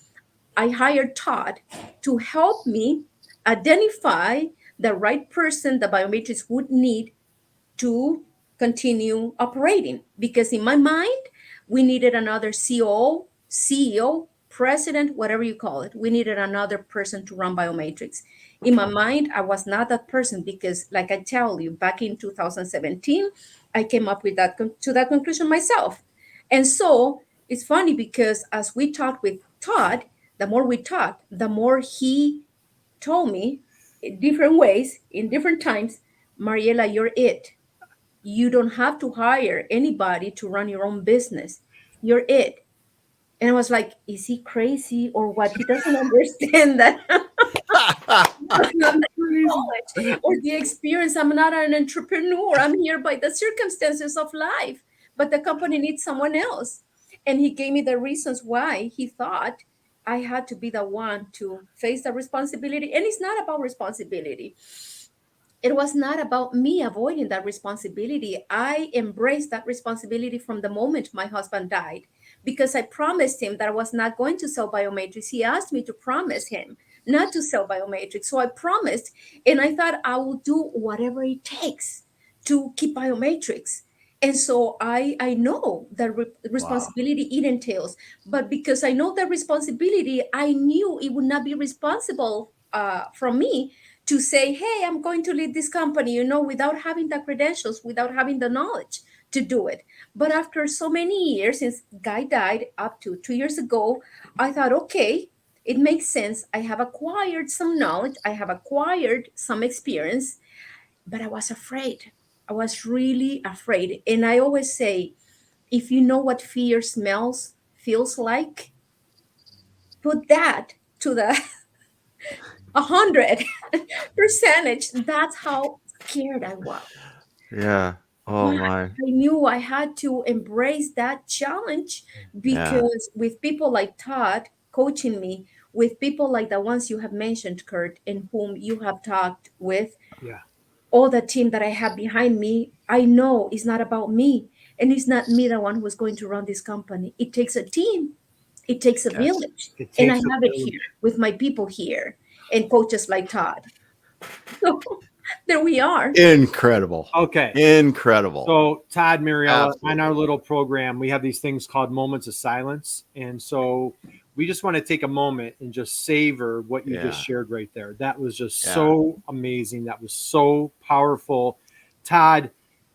I hired Todd to help me identify the right person the BioMatrix would need to continue operating. Because in my mind, we needed another COO, CEO, president, whatever you call it. We needed another person to run BioMatrix. In my mind, I was not that person because, like I tell you, back in 2017, I came up with that conclusion myself. And so it's funny because as we talked with Todd, the more we talked, the more he told me in different ways, in different times, Mariela, you're it. You don't have to hire anybody to run your own business. You're it. And I was like, is he crazy or what? He doesn't understand that. Or the experience. I'm not an entrepreneur. I'm here by the circumstances of life. But the company needs someone else. And he gave me the reasons why he thought I had to be the one to face the responsibility. And it's not about responsibility. it was not about me avoiding that responsibility. I embraced that responsibility from the moment my husband died because I promised him that I was not going to sell BioMatrix. He asked me to promise him not to sell BioMatrix. So I promised, and I thought I will do whatever it takes to keep BioMatrix. And so I know the responsibility it entails. But because I know the responsibility, I knew it would not be responsible from me to say, hey, I'm going to lead this company, without having the credentials, without having the knowledge to do it. But after so many years, since Guy died up to 2 years ago, I thought, okay, it makes sense. I have acquired some knowledge, I have acquired some experience, but I was afraid. I was really afraid. And I always say, if you know what fear feels like, put that to the 100 percentage. That's how scared I was. Yeah. Oh But my. I knew I had to embrace that challenge Yeah. because with people like Todd coaching me, with people like the ones you have mentioned, Curt, and whom you have talked with, Yeah. all the team that I have behind me, I know it's not about me. And it's not me, the one who's going to run this company. It takes a team, it takes a Yes. village. It And I takes a have it village. here with my people here and coaches like Todd. So there we are. Incredible. Okay. Incredible. So, Todd, Mariela, on our Absolutely. little program, we have these things called moments of silence. And so we just want to take a moment and just savor what you just Yeah. shared right there. That was just Yeah. so amazing. That was so powerful. Todd,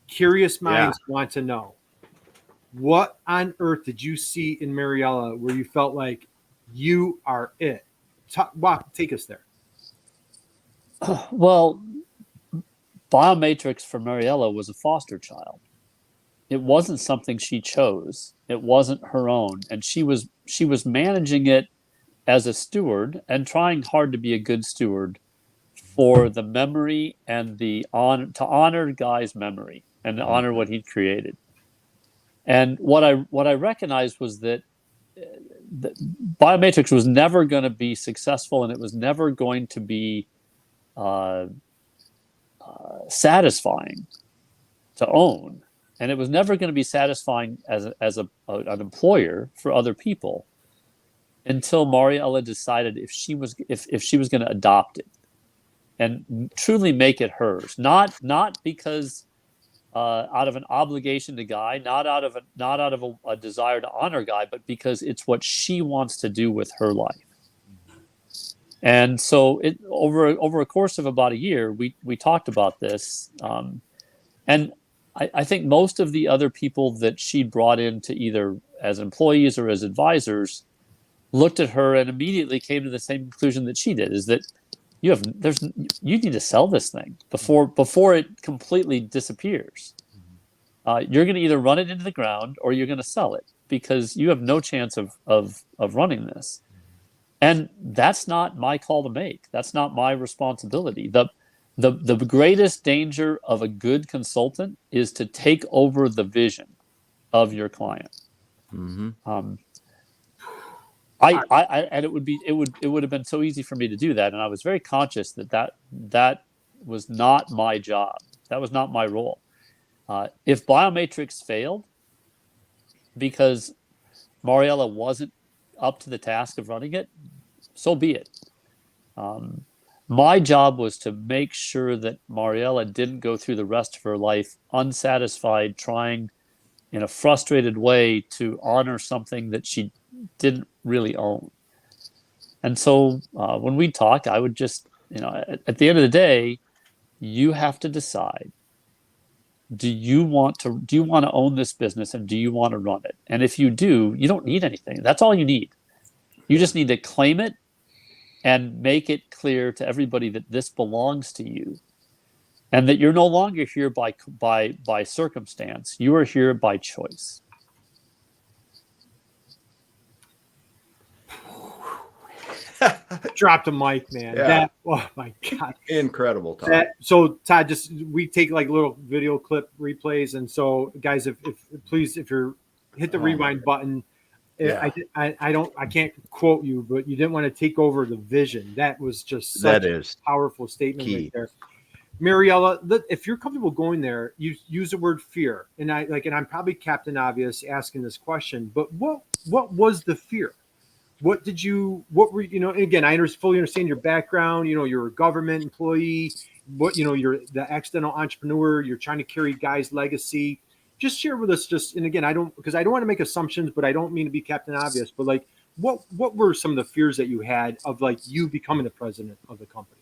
curious minds want to know, what on earth did you see in Mariela where you felt like you are it? Take us there. Well, BioMatrix for Mariela was a foster child. It wasn't something she chose. It wasn't her own, and she was managing it as a steward and trying hard to be a good steward for the memory and to honor Guy's memory and to honor what he'd created. And what I recognized was that BioMatrix was never going to be successful, and it was never going to be satisfying to own, and it was never going to be satisfying as an employer for other people until Mariela decided if she was going to adopt it and truly make it hers, not because out of an obligation to Guy, not out of a desire to honor Guy, but because it's what she wants to do with her life. And so, over a course of about a year, we talked about this, and I think most of the other people that she brought in to either as employees or as advisors looked at her and immediately came to the same conclusion that she did: is that you need to sell this thing before it completely disappears. You're going to either run it into the ground or you're going to sell it, because you have no chance of running this. And that's not my call to make. That's not my responsibility. The greatest danger of a good consultant is to take over the vision of your client. Mm-hmm. And it would have been so easy for me to do that, and I was very conscious that was not my job. That was not my role. If BioMatrix failed because Mariela wasn't up to the task of running it, so be it. My job was to make sure that Mariela didn't go through the rest of her life unsatisfied, trying in a frustrated way to honor something that she didn't really own. And so when we talk, I would just, at the end of the day, you have to decide, do you want to own this business, and do you want to run it? And if you do, you don't need anything. That's all you need. You just need to claim it and make it clear to everybody that this belongs to you, and that you're no longer here by circumstance. You are here by choice. Dropped a mic, man. Yeah. Oh my God. Incredible, Todd. So Todd, we take like little video clip replays. And so guys, if you're hit the rewind button, Yeah. I can't quote you, but you didn't want to take over the vision. That was just such a powerful statement right there. Mariela, if you're comfortable going there, you use the word fear, and I'm probably Captain Obvious asking this question, but what was the fear? What were, and again, I fully understand your background. You're a government employee. You're the accidental entrepreneur. You're trying to carry Guy's legacy. Just share with us, and again, I don't want to make assumptions, but I don't mean to be Captain Obvious, but like, what were some of the fears that you had of like you becoming the president of the company?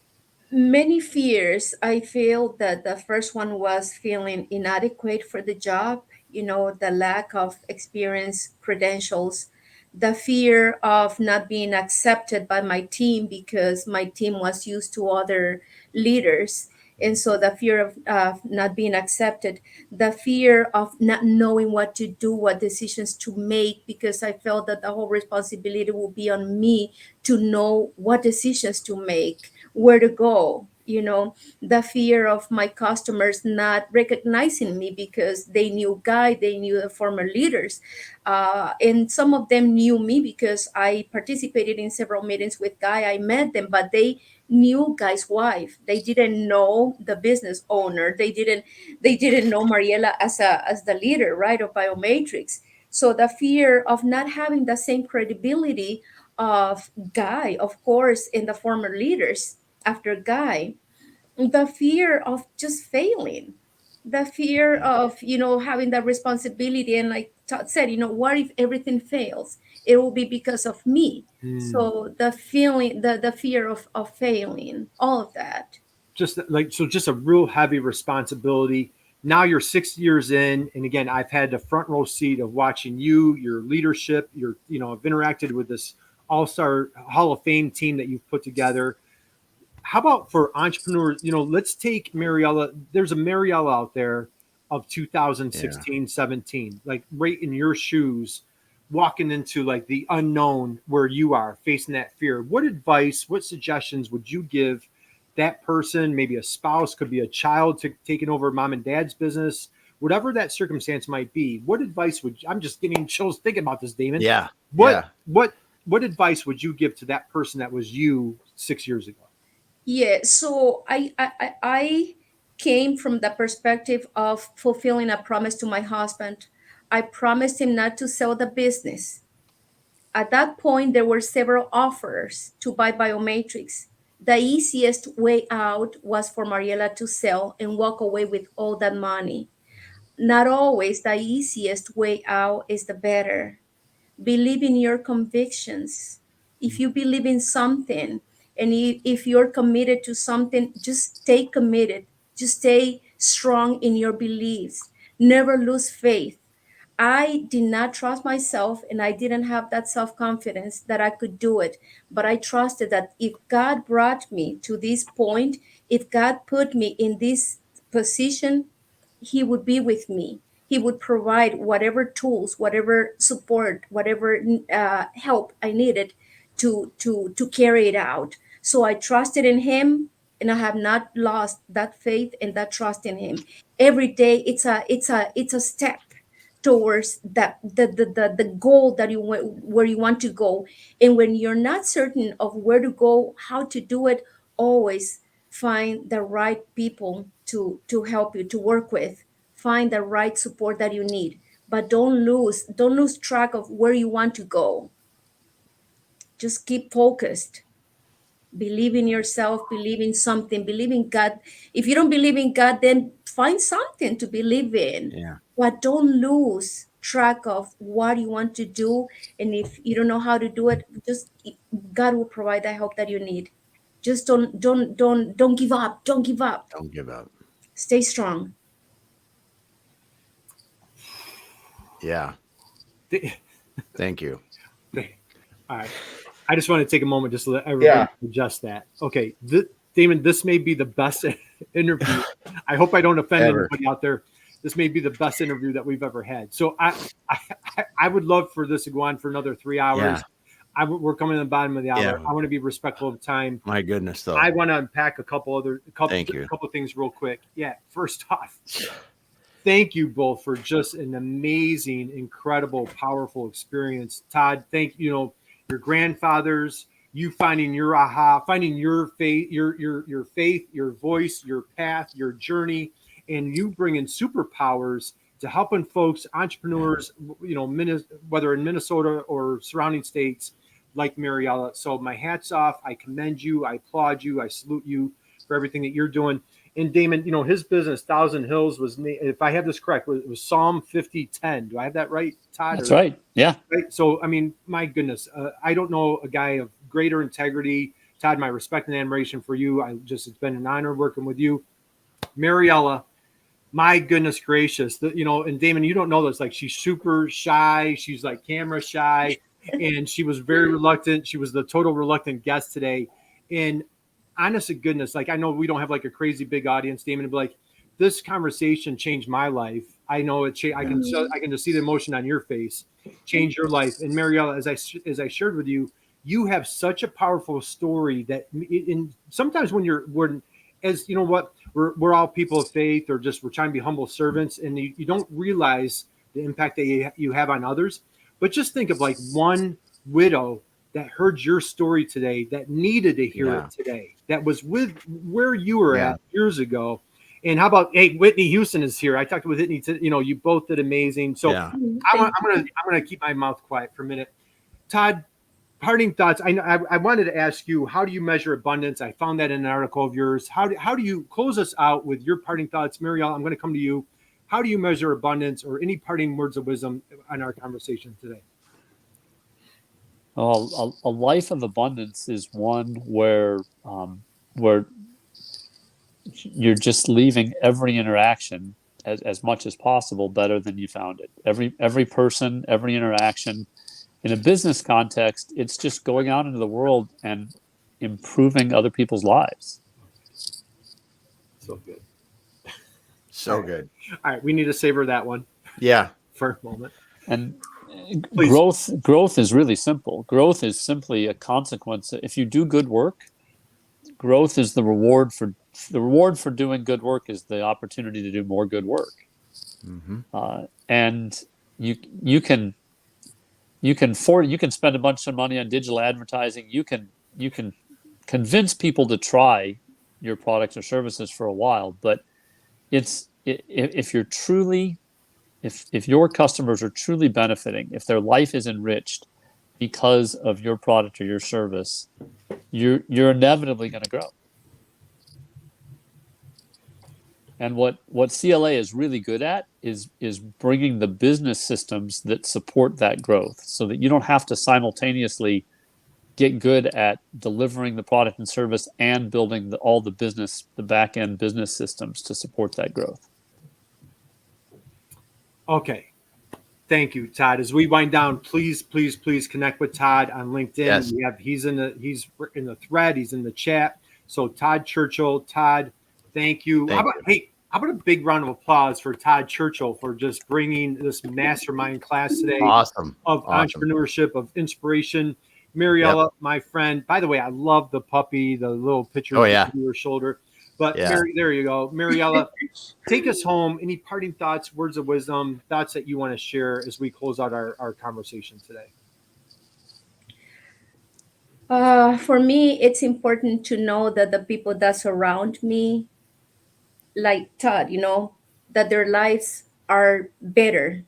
Many fears. I feel that the first one was feeling inadequate for the job, the lack of experience, credentials, the fear of not being accepted by my team because my team was used to other leaders. And so the fear of not being accepted, the fear of not knowing what to do, what decisions to make, because I felt that the whole responsibility will be on me to know what decisions to make, where to go. The fear of my customers not recognizing me because they knew Guy, they knew the former leaders, and some of them knew me because I participated in several meetings with Guy. I met them, but they knew Guy's wife. They didn't know the business owner. They didn't know Mariela as the leader, right, of BioMatrix. So the fear of not having the same credibility of Guy, of course, and the former leaders after Guy, the fear of just failing, the fear of having that responsibility, and like Todd said, what if everything fails? It will be because of me. So the feeling, the fear of failing, all of that. Just a real heavy responsibility. Now you're 6 years in, and again, I've had the front row seat of watching your leadership. I've interacted with this all-star Hall of Fame team that you've put together. How about for entrepreneurs? Let's take Mariela. There's a Mariela out there of 2016, 17, like right in your shoes, walking into like the unknown where you are facing that fear. What advice, what suggestions would you give that person? Maybe a spouse, could be a child taking over mom and dad's business, whatever that circumstance might be. What advice I'm just getting chills thinking about this, Damon. Yeah. What advice would you give to that person that was you 6 years ago? Yeah, so I came from the perspective of fulfilling a promise to my husband. I promised him not to sell the business. At that point, there were several offers to buy BioMatrix. The easiest way out was for Mariela to sell and walk away with all that money. Not always the easiest way out is the better. Believe in your convictions. If you believe in something, and if you're committed to something, just stay committed. Just stay strong in your beliefs. Never lose faith. I did not trust myself, and I didn't have that self confidence that I could do it. But I trusted that if God brought me to this point, if God put me in this position, He would be with me. He would provide whatever tools, whatever support, whatever help I needed to carry it out. So I trusted in Him, and I have not lost that faith and that trust in Him. Every day, it's a step towards the goal that where you want to go. And when you're not certain of where to go, how to do it, always find the right people to help you, to work with. Find the right support that you need, but don't lose track of where you want to go. Just keep focused. Believe in yourself, believe in something, believe in God. If you don't believe in God, then find something to believe in. Yeah. But don't lose track of what you want to do. And if you don't know how to do it, just God will provide the help that you need. Just don't give up. Don't give up. Don't give up. Stay strong. Yeah. Thank you. All right. I just want to take a moment just to let everybody adjust that. Okay. Damon, this may be the best interview. I hope I don't offend anybody out there. This may be the best interview that we've ever had. So I would love for this to go on for another 3 hours. Yeah. We're coming to the bottom of the hour. Yeah. I want to be respectful of time. My goodness, though. I want to unpack a couple things real quick. Yeah. First off, thank you both for just an amazing, incredible, powerful experience. Todd, thank you. Your grandfathers, you finding your aha, finding your faith, your faith, your voice, your path, your journey, and you bringing superpowers to helping folks, entrepreneurs, whether in Minnesota or surrounding states like Mariela. So my hat's off. I commend you. I applaud you. I salute you for everything that you're doing. And Damon, his business, Thousand Hills, was, if I have this correct, it was Psalm 50:10. Do I have that right, Todd? That's right. Yeah. Right. So, I mean, my goodness, I don't know a guy of greater integrity. Todd, my respect and admiration for you. It's been an honor working with you. Mariela, my goodness gracious, and Damon, you don't know this, like, she's super shy. She's like camera shy, and she was very reluctant. She was the total reluctant guest today. And honest to goodness, like, I know we don't have like a crazy big audience, Damon, but like, this conversation changed my life. I know I can just see the emotion on your face, change your life. And Mariela, as I shared with you, you have such a powerful story that, sometimes when as you know what, we're all people of faith, or just we're trying to be humble servants, and you don't realize the impact that you have on others. But just think of like one widow that heard your story today, that needed to hear it today, that was with where you were at years ago. And how about, hey, Whitney Houston is here. I talked with Whitney. You both did amazing. So I'm gonna keep my mouth quiet for a minute. Todd, parting thoughts. I wanted to ask you, how do you measure abundance? I found that in an article of yours. How do you close us out with your parting thoughts, Mariela? I'm going to come to you. How do you measure abundance, or any parting words of wisdom on our conversation today? Well, a life of abundance is one where you're just leaving every interaction as much as possible better than you found it. Every person, every interaction. In a business context, it's just going out into the world and improving other people's lives. So good. So good. All right, we need to savor that one. Yeah. For a moment. And Please. growth is really simple. Growth is simply a consequence. If you do good work, growth is the reward for doing good work, is the opportunity to do more good work. Mm-hmm. And you can spend a bunch of money on digital advertising. You can convince people to try your products or services for a while, but if your customers are truly benefiting, if their life is enriched because of your product or your service, you're inevitably going to grow. And what CLA is really good at is bringing the business systems that support that growth, so that you don't have to simultaneously get good at delivering the product and service and building the back end business systems to support that growth. Okay. Thank you, Todd. As we wind down, please connect with Todd on LinkedIn. Yes. He's in the thread. He's in the chat. So Todd Churchill, Todd, thank you. How about a big round of applause for Todd Churchill for just bringing this mastermind class today? Awesome. Of entrepreneurship, of inspiration. Mariela, my friend. By the way, I love the puppy, the little picture of your shoulder. But there you go. Mariela, take us home. Any parting thoughts, words of wisdom, thoughts that you want to share as we close out our conversation today? For me, it's important to know that the people that surround me, like Todd, that their lives are better,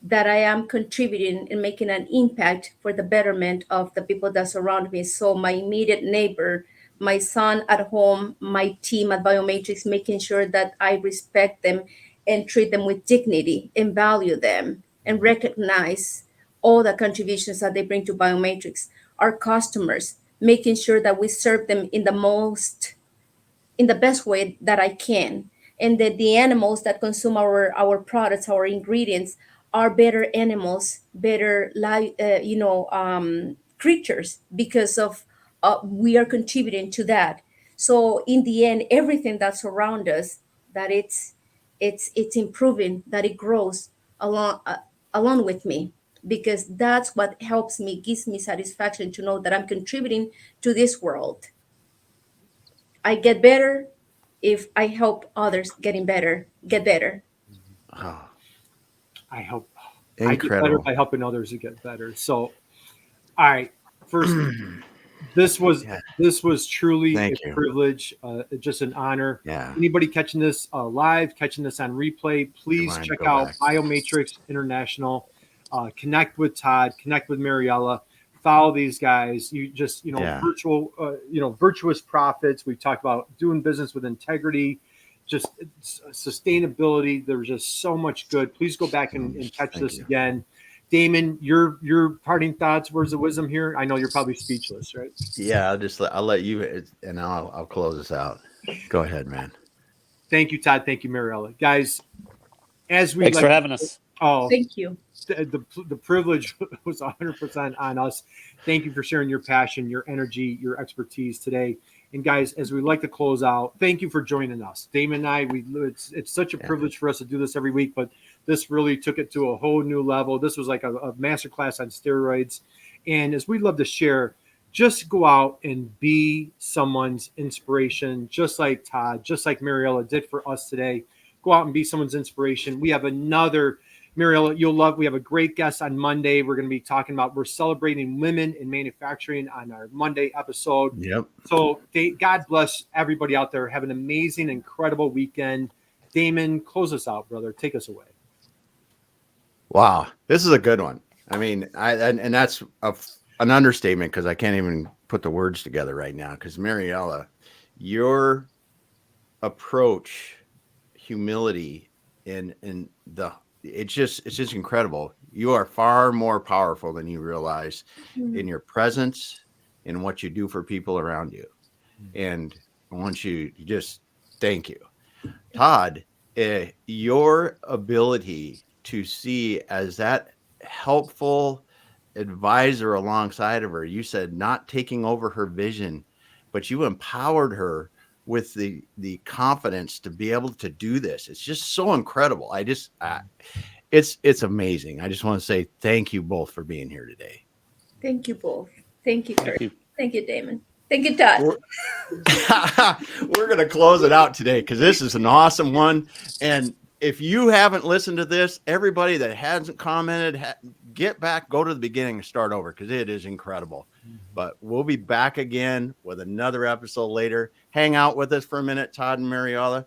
that I am contributing and making an impact for the betterment of the people that surround me. So my immediate neighbor, my son at home, my team at BioMatrix, making sure that I respect them and treat them with dignity and value them and recognize all the contributions that they bring to BioMatrix. Our customers, making sure that we serve them in the best way that I can, and that the animals that consume our products, our ingredients, are better animals, better creatures, because of we are contributing to that. So in the end, everything that surrounds us, that it's improving, that it grows along with me, because that's what helps me, gives me satisfaction to know that I'm contributing to this world. I get better if I help others get better. Oh, I hope incredible. I get better by helping others to get better. So, all right, first, This was Yeah. truly Thank a you. privilege, just an honor. Yeah. Anybody catching this live, catching this on replay, please Rewind, check go out back. BioMatrix International. Connect with Todd, connect with Mariela, follow these guys. You just, Yeah. virtuous profits. We talked about doing business with integrity, just sustainability. There's just so much good. Please go back and catch Thank this you. again. Damon, your parting thoughts, words of wisdom here. I know you're probably speechless, right? Yeah, I'll let you, and I'll close this out. Go ahead, man. Thank you, Todd. Thank you, Mariela. Guys, as we Thanks like for having us. oh, Thank you. the privilege was 100% on us. Thank you for sharing your passion, your energy, your expertise today. And guys, as we like to close out, thank you for joining us. Damon and I, it's such a privilege for us to do this every week, but this really took it to a whole new level. This was like a masterclass on steroids. And as we love to share, just go out and be someone's inspiration, just like Todd, just like Mariela did for us today. Go out and be someone's inspiration. We have another, Mariela, you'll love, we have a great guest on Monday. We're going to be talking about, we're celebrating women in manufacturing on our Monday episode. Yep. So God bless everybody out there. Have an amazing, incredible weekend. Damon, close us out, brother. Take us away. Wow, this is a good one. I mean, and that's an understatement because I can't even put the words together right now. Because Mariela, your approach, humility, and it's just incredible. You are far more powerful than you realize in your presence, in what you do for people around you. And I want you to just thank you, Todd. Your ability to see as that helpful advisor alongside of her. You said not taking over her vision, but you empowered her with the confidence to be able to do this. It's just so incredible. It's amazing. I just want to say thank you both for being here today. Thank you both. Thank you, Curt. Thank you. Thank you, Damon. Thank you, Todd. We're going to close it out today because this is an awesome one. And if you haven't listened to this, everybody that hasn't commented, get back, go to the beginning and start over because it is incredible. But we'll be back again with another episode later. Hang out with us for a minute, Todd and Mariela.